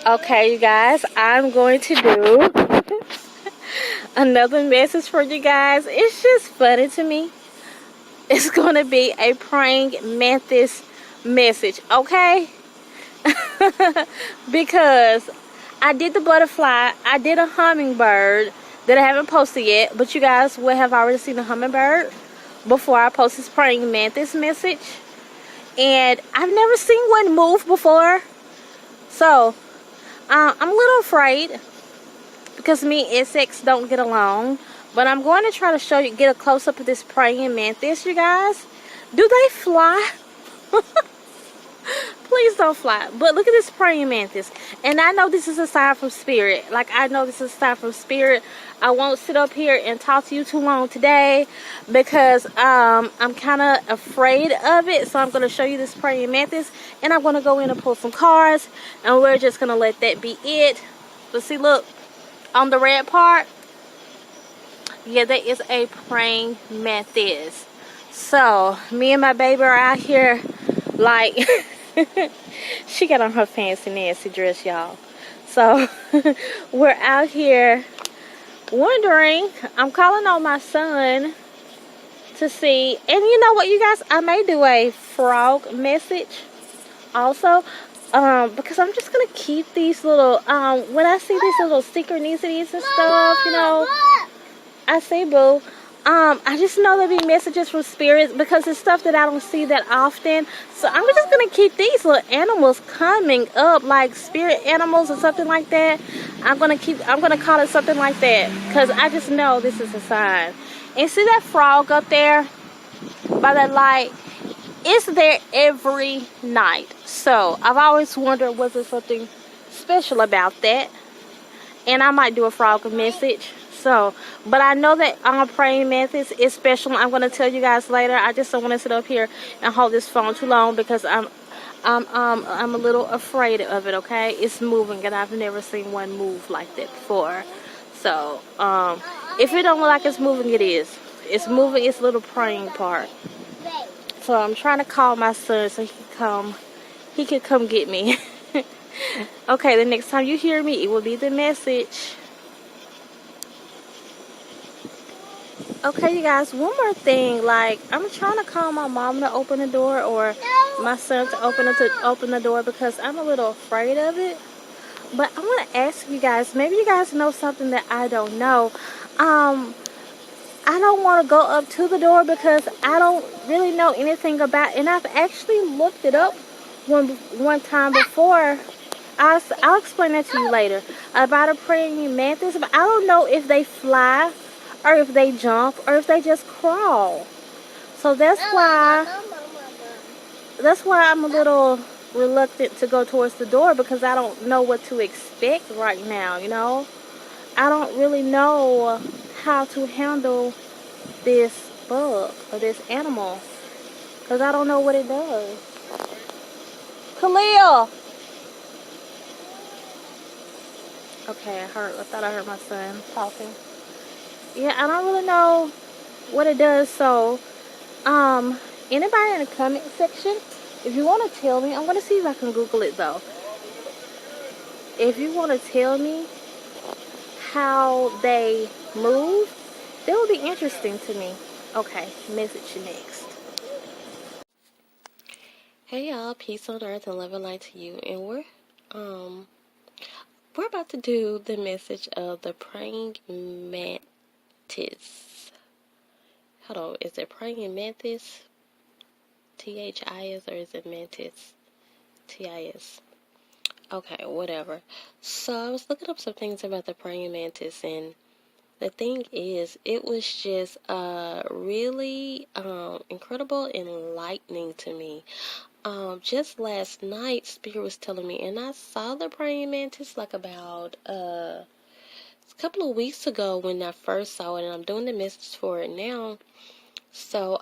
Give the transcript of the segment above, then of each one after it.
Okay, you guys, I'm going to do another message for you guys. It's just funny to me. It's going to be a praying mantis message, okay? Because I did the butterfly, I did a hummingbird that I haven't posted yet, but you guys will have already seen the hummingbird before I post this praying mantis message. And I've never seen one move before. So, I'm a little afraid because me and insects don't get along. But I'm going to try to show you, get a close-up of this praying mantis, you guys. Do they fly? Please don't fly. But look at this praying mantis. And I know this is a sign from spirit. Like, I know this is a sign from spirit. I won't sit up here and talk to you too long today because I'm kind of afraid of it. So I'm going to show you this praying mantis. And I'm going to go in and pull some cards. And we're just going to let that be it. But see, look. On the red part. Yeah, that is a praying mantis. So, me and my baby are out here like... She got on her fancy Nancy dress, y'all. So we're out here wondering. I'm calling on my son to see. And you know what, you guys, I may do a frog message also, because I'm just gonna keep these little when I see these little synchronicities and stuff, you know. I say, boo. I just know there'll be messages from spirits because it's stuff that I don't see that often. So I'm just going to keep these little animals coming up, like spirit animals or something like that. I'm going to call it something like that because I just know this is a sign. And see that frog up there by that light? It's there every night. So I've always wondered, was there something special about that? And I might do a frog message. So, but I know that praying mantis is special. I'm going to tell you guys later. I just don't want to sit up here and hold this phone too long because I'm a little afraid of it. Okay, it's moving and I've never seen one move like that before. So, if it don't look like it's moving, it is. It's moving. It's a little praying part. So I'm trying to call my son so he can come get me. Okay, the next time you hear me, it will be the message. Okay, you guys, one more thing. Like, I'm trying to call my mom to open the door or my son to open the door because I'm a little afraid of it. But I want to ask you guys, maybe you guys know something that I don't know. I don't want to go up to the door because I don't really know anything about it. And I've actually looked it up one time before. I'll explain that to you later about a praying mantis. But I don't know if they fly or if they jump or if they just crawl. So that's why I'm a little reluctant to go towards the door because I don't know what to expect right now, you know. I don't really know how to handle this bug or this animal because I don't know what it does. Khalil! Okay, I thought I heard my son talking. Yeah, I don't really know what it does. So, anybody in the comment section, if you want to tell me, I'm going to see if I can Google it though. If you want to tell me how they move, that would be interesting to me. Okay, message you next. Hey y'all, peace on earth and love and light to you. And we're about to do the message of the praying mantis. Hold on, is it praying mantis? T-H-I-S or is it mantis? T-I-S. Okay, whatever. So I was looking up some things about the praying mantis, and the thing is, it was just really incredible, enlightening to me. Just last night, Spirit was telling me, and I saw the praying mantis like about a couple of weeks ago when I first saw it, and I'm doing the message for it now. So,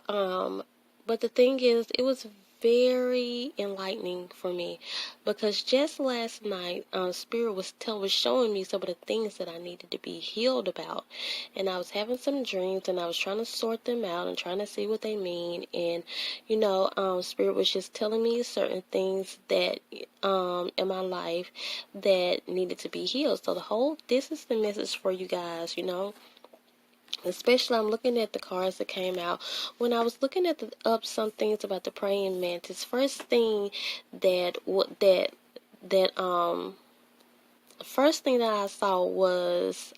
but the thing is, it was very enlightening for me, because just last night, Spirit was showing me some of the things that I needed to be healed about, and I was having some dreams, and I was trying to sort them out and trying to see what they mean, and Spirit was just telling me certain things that in my life that needed to be healed. So this is the message for you guys, Especially, I'm looking at the cards that came out. When I was looking at up some things about the praying mantis, first thing that I saw was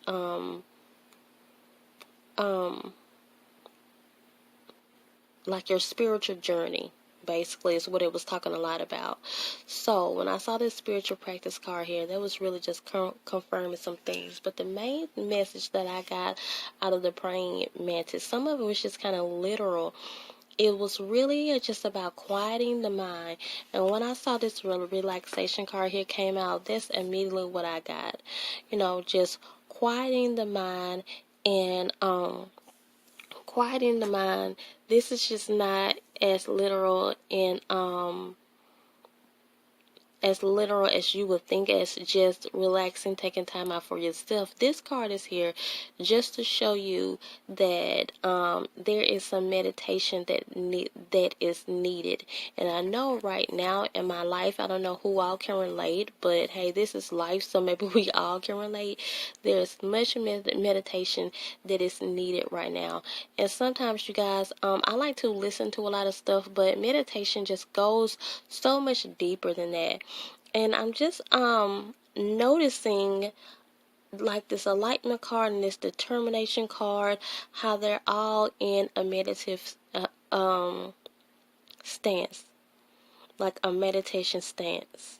like your spiritual journey. Basically, is what it was talking a lot about. So when I saw this spiritual practice card here, that was really just confirming some things. But the main message that I got out of the praying mantis, some of it was just kind of literal. It was really just about quieting the mind. And when I saw this relaxation card here came out, that's immediately what I got. Just quieting the mind and quieting the mind. This is just not as literal as you would think, as just relaxing, taking time out for yourself. This card is here just to show you that there is some meditation that is needed. And I know right now in my life, I don't know who all can relate, but hey, this is life, so maybe we all can relate. There's much meditation that is needed right now. And sometimes, you guys, I like to listen to a lot of stuff, but meditation just goes so much deeper than that. And I'm just noticing, like, this enlightenment card and this determination card, how they're all in a meditative stance, like a meditation stance.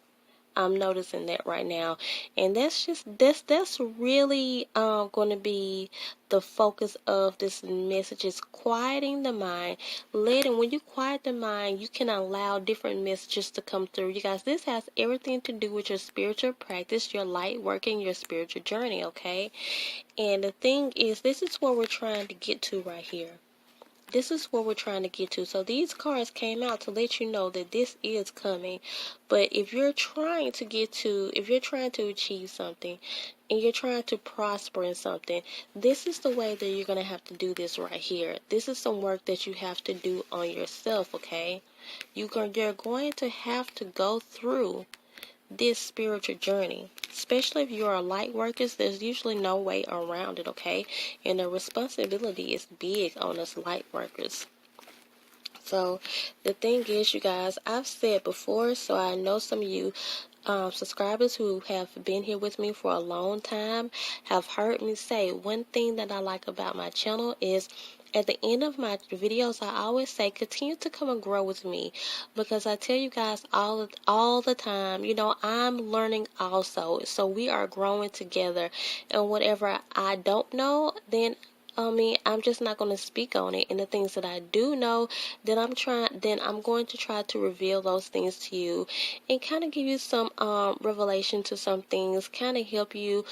I'm noticing that right now, and that's really going to be the focus of this message, is quieting the mind. When you quiet the mind, you can allow different messages to come through. You guys, this has everything to do with your spiritual practice, your light working, your spiritual journey, okay? And the thing is, this is what we're trying to get to right here. This is what we're trying to get to. So these cards came out to let you know that this is coming. But if you're trying to achieve something, and you're trying to prosper in something, this is the way that you're going to have to do this right here. This is some work that you have to do on yourself, okay? You're going to have to go through this spiritual journey, especially if you are light workers. There's usually no way around it, okay? And the responsibility is big on us light workers. So the thing is, you guys, I've said before, so I know some of you subscribers who have been here with me for a long time have heard me say, one thing that I like about my channel is, at the end of my videos, I always say, continue to come and grow with me, because I tell you guys all the time, I'm learning also. So we are growing together, and whatever I don't know, then I'm just not going to speak on it. And the things that I do know, then I'm going to try to reveal those things to you, and kind of give you some revelation to some things, kind of help you,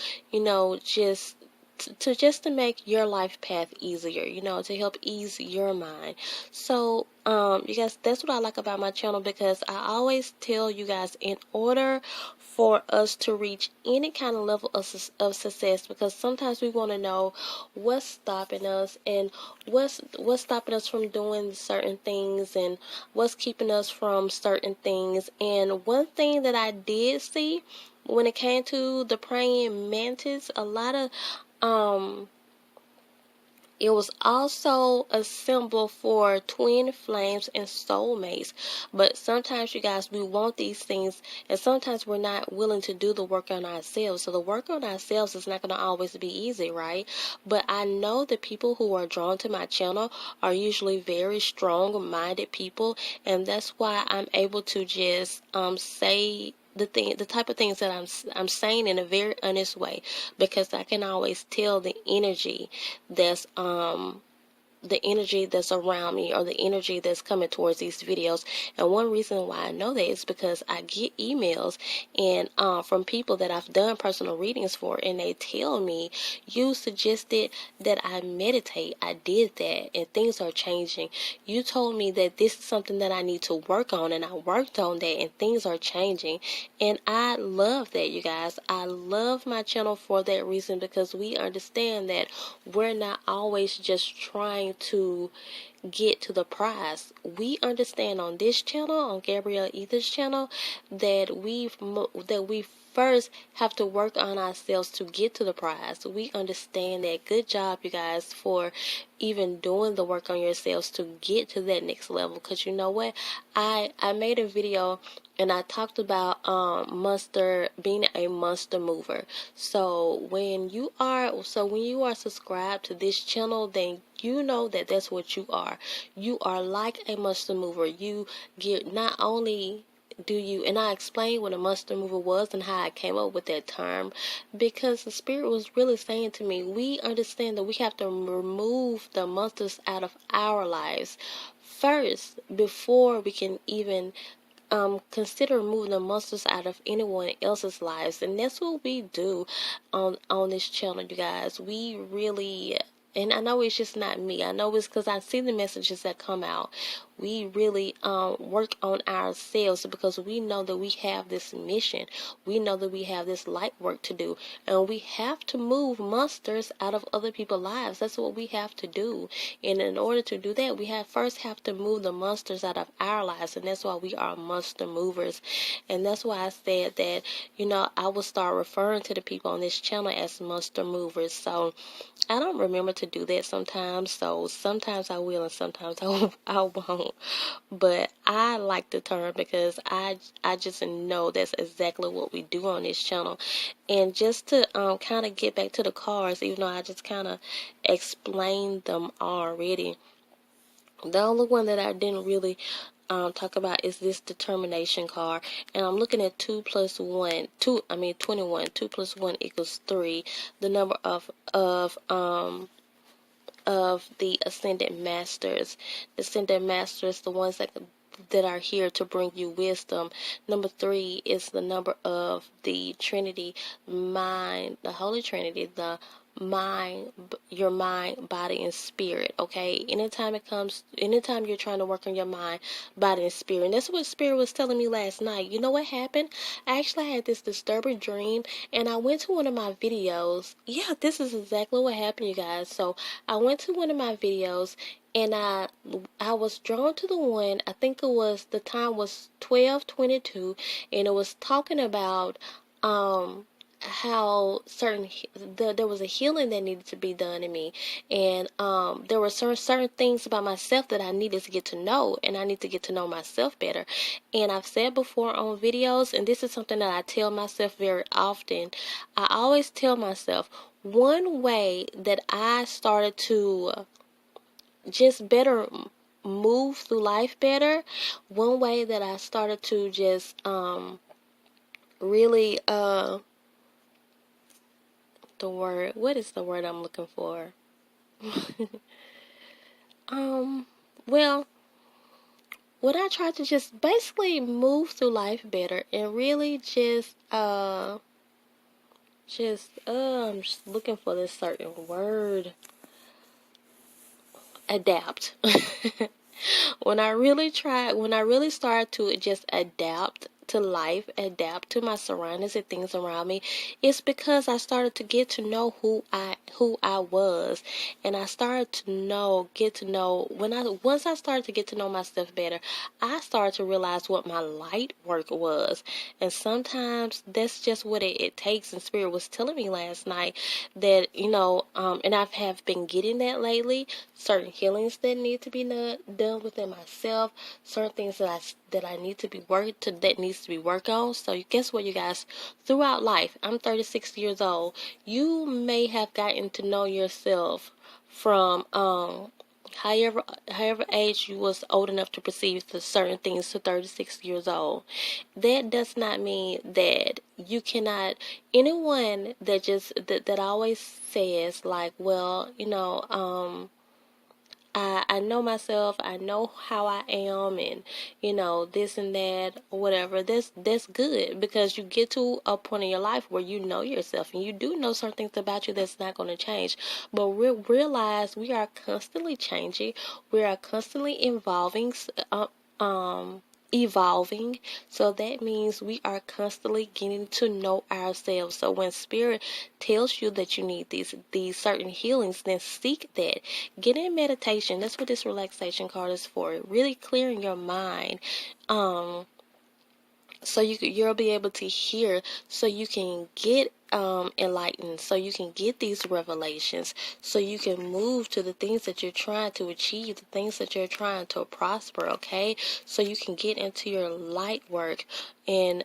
just to make your life path easier, to help ease your mind. So, you guys, that's what I like about my channel, because I always tell you guys, in order for us to reach any kind of level of success, because sometimes we want to know what's stopping us, and what's stopping us from doing certain things, and what's keeping us from certain things. And one thing that I did see when it came to the praying mantis, a lot of it was also a symbol for twin flames and soulmates. But sometimes, you guys, we want these things, and sometimes we're not willing to do the work on ourselves. So the work on ourselves is not going to always be easy, right? But I know the people who are drawn to my channel are usually very strong-minded people, and that's why I'm able to just say the type of things that I'm saying in a very honest way, because I can always tell the energy that's the energy that's around me or the energy that's coming towards these videos. And one reason why I know that is because I get emails and from people that I've done personal readings for, and they tell me, you suggested that I meditate. I did that and things are changing. You told me that this is something that I need to work on, and I worked on that and things are changing. And I love that, you guys. I love my channel for that reason, because we understand that we're not always just trying to get to the prize. We understand on this channel, on Gabrielle Ether's channel, that we first have to work on ourselves to get to the prize. We understand that. Good job, you guys, for even doing the work on yourselves to get to that next level. Because you know what, I made a video and I talked about being a monster mover. So when you are subscribed to this channel, then you know that that's what you are. You are like a monster mover. You get not only do you, and I explained what a monster mover was and how I came up with that term, because the spirit was really saying to me, we understand that we have to remove the monsters out of our lives first before we can even consider removing the monsters out of anyone else's lives. And that's what we do on this channel, you guys. We really, and I know it's just not me, I know it's because I see the messages that come out. We really work on ourselves, because we know that we have this mission. We know that we have this light work to do, and we have to move monsters out of other people's lives. That's what we have to do. And in order to do that, we first have to move the monsters out of our lives, and that's why we are monster movers. And that's why I said that, I will start referring to the people on this channel as monster movers. So I don't remember to do that sometimes, so sometimes I will and sometimes I won't. But I like the term because I just know that's exactly what we do on this channel. And just to kind of get back to the cards, even though I just kind of explained them already, the only one that I didn't really talk about is this determination card. And I'm looking at 2 plus 1, 21. 2 plus 1 equals 3. The number of the ascended masters. The ascended masters, the ones that are here to bring you wisdom. Number 3 is the number of the Trinity, mind, the Holy Trinity, the mind, your mind, body, and spirit. Okay, anytime you're trying to work on your mind, body, and spirit. And that's what spirit was telling me last night. You know what happened? I actually had this disturbing dream, and I went to one of my videos. Yeah, this is exactly what happened, you guys. So I went to one of my videos, and I was drawn to the one, I think the time was 12:22, and it was talking about how there was a healing that needed to be done in me, and there were certain things about myself that I needed to get to know, and I need to get to know myself better. And I've said before on videos, and this is something that I tell myself very often. I always tell myself, one way that I started to just better move through life better, one way that I started to just really what is the word I'm looking for? Well, when I try to just basically move through life better and really I'm just looking for this certain word. Adapt. When I really started to just adapt to life, adapt to my surroundings and things around me, it's because I started to get to know who I was, and I started to once I started to get to know myself better, I started to realize what my light work was. And sometimes that's just what it takes. And Spirit was telling me last night that, and I have been getting that lately, certain healings that need to be done within myself, certain things that I need to be that needs to be worked on. So guess what, you guys? Throughout life, I'm 36 years old. You may have gotten to know yourself from however age you was old enough to perceive the certain things to 36 years old. That does not mean that you cannot. Anyone that always says like, well, I know myself, I know how I am, and this and that, whatever. That's good, because you get to a point in your life where you know yourself and you do know certain things about you that's not going to change. But realize we are constantly changing, we are constantly evolving. So that means we are constantly getting to know ourselves. So when spirit tells you that you need these certain healings, then seek that. Get in meditation. That's what this relaxation card is for. Really clearing your mind. So you'll be able to hear, so you can get enlightened, so you can get these revelations, so you can move to the things that you're trying to achieve, the things that you're trying to prosper, okay? So you can get into your light work, and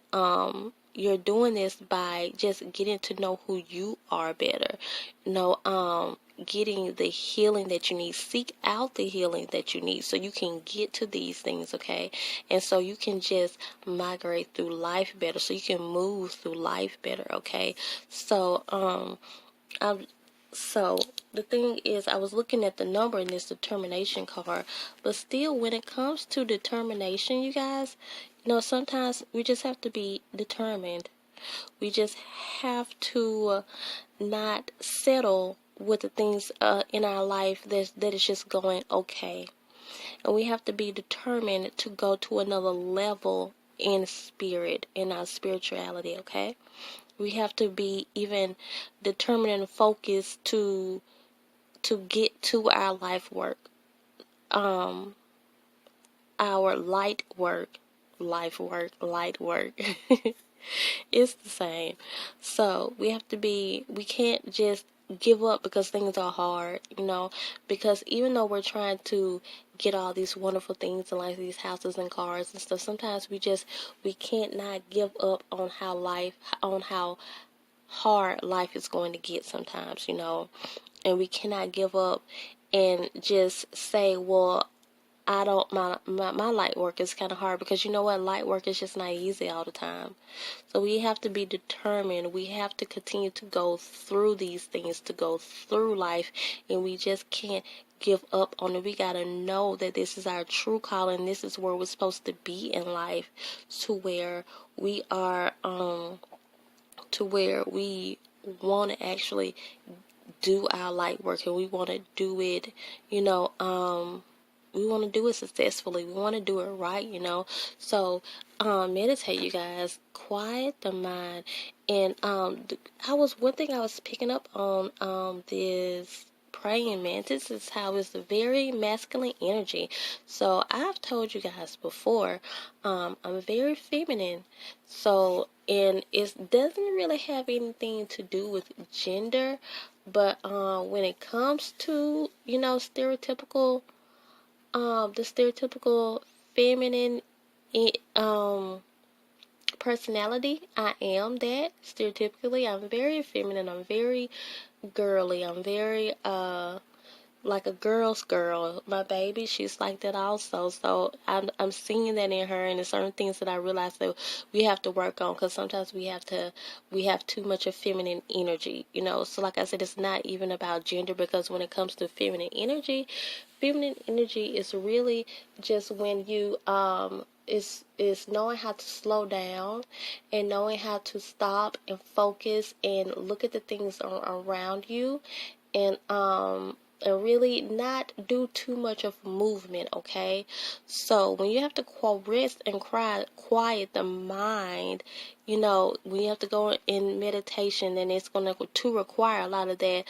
you're doing this by just getting to know who you are better. Getting the healing that you need. Seek out the healing that you need so you can get to these things, okay? And so you can just migrate through life better, so you can move through life better, okay? So so the thing is, I was looking at the number in this determination card, but still, when it comes to determination, you guys, sometimes we just have to be determined. We just have to not settle with the things in our life that is just going okay. And we have to be determined to go to another level in spirit, in our spirituality, okay? We have to be even determined and focused to get to our life work, our light work, light work. It's the same. So we can't just give up because things are hard, because even though we're trying to get all these wonderful things in like these houses and cars and stuff, sometimes we can't not give up on how hard life is going to get sometimes, and we cannot give up and just say, well, I don't, my light work is kind of hard, because you know what, light work is just not easy all the time. So we have to be determined. We have to continue to go through these things, to go through life, and we just can't give up on it. We got to know that this is our true calling. This is where we're supposed to be in life, to where we are, to where we want to actually do our light work, and we want to do it, we want to do it successfully. We want to do it right, meditate, you guys. Quiet the mind. And one thing I was picking up on this praying mantis is how it's a very masculine energy. So I've told you guys before, I'm very feminine. So, and it doesn't really have anything to do with gender, but when it comes to, the stereotypical feminine personality, I am that. Stereotypically, I'm very feminine, I'm very girly, I'm very like a girl's girl. My baby, she's like that also. So I'm seeing that in her, and there's certain things that I realize that we have to work on, because sometimes we have too much of feminine energy, So like I said, it's not even about gender, because when it comes to feminine energy is really just when you is knowing how to slow down, and knowing how to stop and focus and look at the things around you, and really not do too much of movement, okay? So when you have to rest and quiet the mind, when you have to go in meditation, then it's going to require a lot of that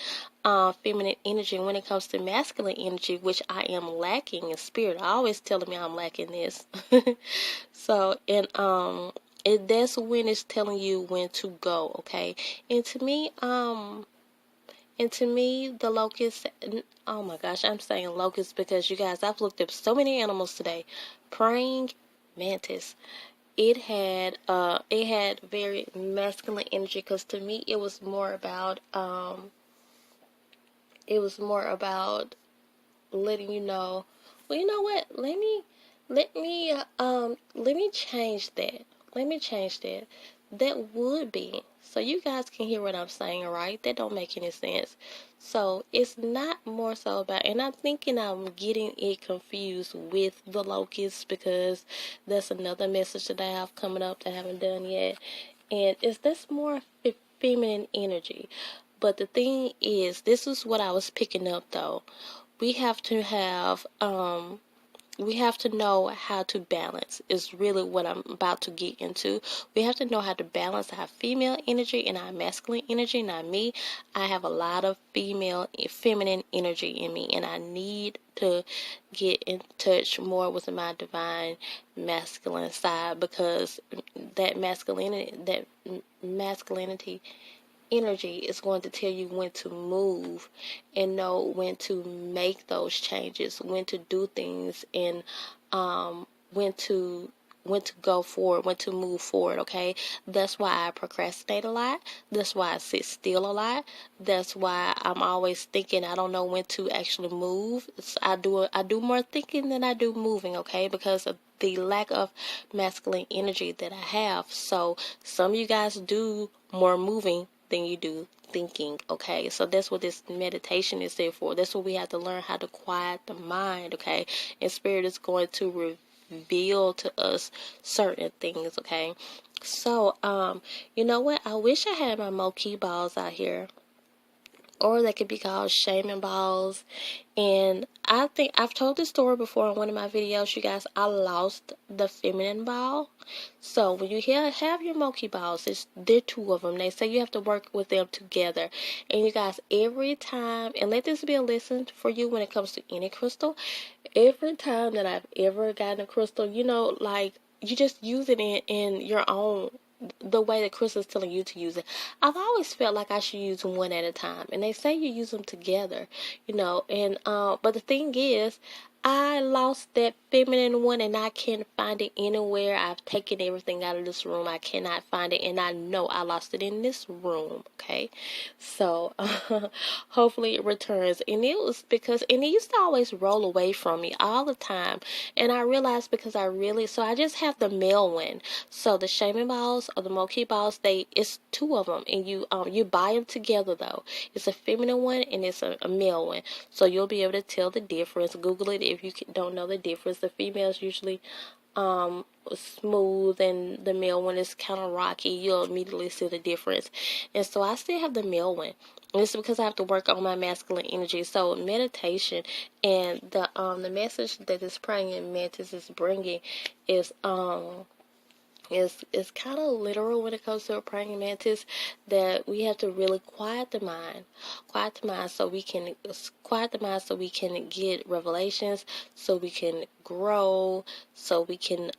feminine energy. When it comes to masculine energy, which I am lacking in spirit, I always telling me I'm lacking this. So, and that's when it's telling you when to go, okay? And to me, the locust, oh my gosh, I'm saying locust because, you guys, I've looked up so many animals today. Praying mantis. It had very masculine energy, because to me it was more about letting you know, well, you know what? Let me change that. Let me change that. that would be. So you guys can hear what I'm saying, right? That don't make any sense. So it's not more so about, and I'm thinking I'm getting it confused with the locusts, because that's another message that I have coming up that I haven't done yet. And it's this more feminine energy. But the thing is, this is what I was picking up though. We have to have we have to know how to balance, is really what I'm about to get into. We have to know how to balance our female energy and our masculine energy. Now me, I have a lot of feminine energy in me, and I need to get in touch more with my divine masculine side, because that masculinity energy is going to tell you when to move and know when to make those changes, when to do things, and when to go forward, when to move forward. Okay, that's why I procrastinate a lot. That's why I sit still a lot. That's why I'm always thinking. I don't know when to actually move. I do more thinking than I do moving. Okay, because of the lack of masculine energy that I have. So some of you guys do more moving than you do thinking. Okay, so that's what this meditation is there for. That's what we have to learn, how to quiet the mind. Okay, and spirit is going to reveal to us certain things. Okay, so you know what, I wish I had my Moki balls out here, or they could be called shaman balls. And I think I've told this story before in one of my videos, you guys. I lost the feminine ball. So when you have your Moki balls, there are two of them. They say you have to work with them together. And you guys, every time, and let this be a lesson for you when it comes to any crystal, every time that I've ever gotten a crystal, like, you just use it in your own, the way that Chris is telling you to use it. I've always felt like I should use them one at a time, and they say you use them together, and but the thing is, I lost that feminine one, and I can't find it anywhere. I've taken everything out of this room. I cannot find it, and I know I lost it in this room. Okay, so hopefully it returns. And it was because, and it used to always roll away from me all the time, and I realized, because so I just have the male one. So the shaman balls or the Moki balls, it's two of them, and you buy them together though. It's a feminine one and it's a male one, so you'll be able to tell the difference. Google it if you don't know the difference. The females usually smooth, and the male one is kind of rocky. You'll immediately see the difference. And so I still have the male one. And it's because I have to work on my masculine energy. So meditation and the message that this praying mantis is bringing is is kind of literal when it comes to a praying mantis, that we have to really quiet the mind, so we can get revelations, so we can grow, so we can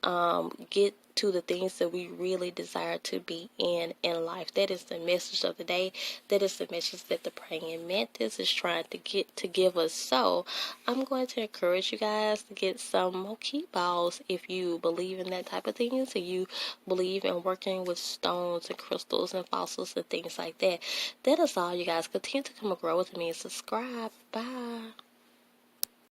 get to the things that we really desire to be in life. That is the message of the day. That is the message that the praying mantis is trying to give us. So I'm going to encourage you guys to get some Moki balls if you believe in that type of thing. So you believe in working with stones and crystals and fossils and things like that. That is all, you guys. Continue to come and grow with me and subscribe. Bye.